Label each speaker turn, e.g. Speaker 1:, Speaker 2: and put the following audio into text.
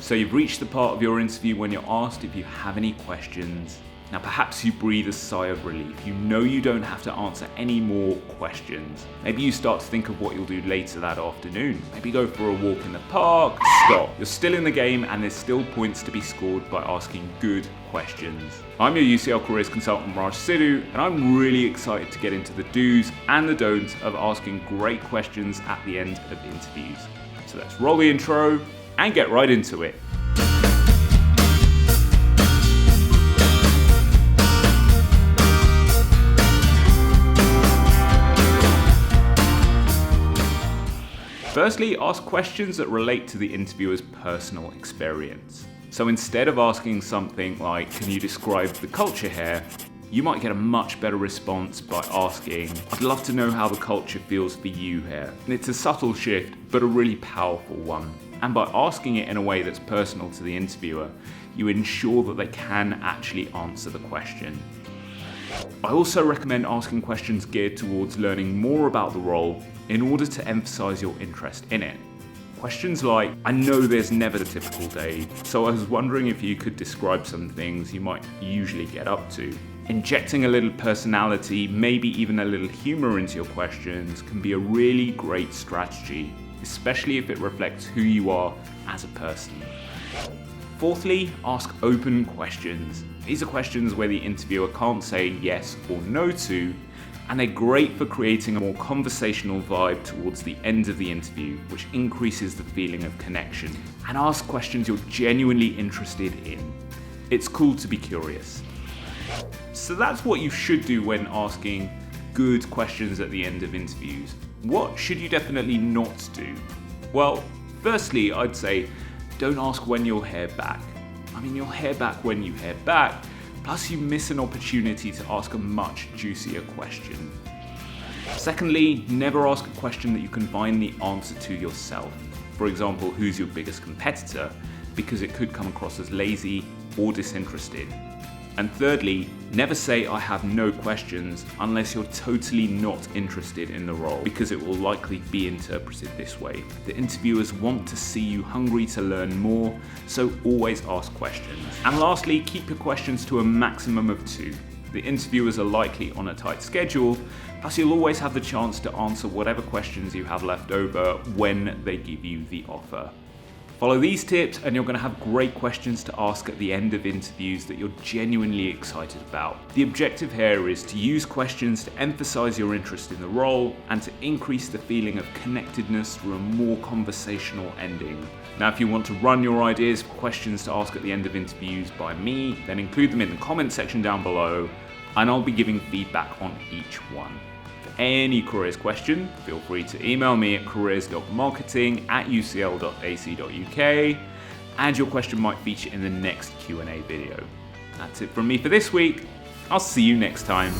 Speaker 1: So you've reached the part of your interview when you're asked if you have any questions. Now perhaps you breathe a sigh of relief. You know you don't have to answer any more questions. Maybe you start to think of what you'll do later that afternoon. Maybe go for a walk in the park. Stop. You're still in the game and there's still points to be scored by asking good questions. I'm your UCL Careers consultant Raj Sidhu, and I'm really excited to get into the do's and the don'ts of asking great questions at the end of interviews. So let's roll the intro and get right into it. Firstly, ask questions that relate to the interviewer's personal experience. So instead of asking something like, can you describe the culture here? You might get a much better response by asking, I'd love to know how the culture feels for you here. And it's a subtle shift, but a really powerful one. And by asking it in a way that's personal to the interviewer, you ensure that they can actually answer the question. I also recommend asking questions geared towards learning more about the role in order to emphasize your interest in it. Questions like, I know there's never the typical day, so I was wondering if you could describe some things you might usually get up to. Injecting a little personality, maybe even a little humor into your questions can be a really great strategy, especially if it reflects who you are as a person. Fourthly, ask open questions. These are questions where the interviewer can't say yes or no to, and they're great for creating a more conversational vibe towards the end of the interview, which increases the feeling of connection. And ask questions you're genuinely interested in. It's cool to be curious. So that's what you should do when asking good questions at the end of interviews. What should you definitely not do? Well, firstly, I'd say don't ask when you'll hear back. You'll hear back when you hear back, plus you miss an opportunity to ask a much juicier question. Secondly, never ask a question that you can find the answer to yourself. For example, who's your biggest competitor? Because it could come across as lazy or disinterested. And thirdly, never say I have no questions unless you're totally not interested in the role, because it will likely be interpreted this way. The interviewers want to see you hungry to learn more, so always ask questions. And lastly, keep your questions to a maximum of 2. The interviewers are likely on a tight schedule, plus you'll always have the chance to answer whatever questions you have left over when they give you the offer. Follow these tips and you're going to have great questions to ask at the end of interviews that you're genuinely excited about. The objective here is to use questions to emphasize your interest in the role and to increase the feeling of connectedness through a more conversational ending. Now, if you want to run your ideas for questions to ask at the end of interviews by me, then include them in the comment section down below, and I'll be giving feedback on each one. Any careers question, feel free to email me at careers.marketing@ucl.ac.uk, and your question might feature in the next Q&A video. That's it from me for this week. I'll see you next time.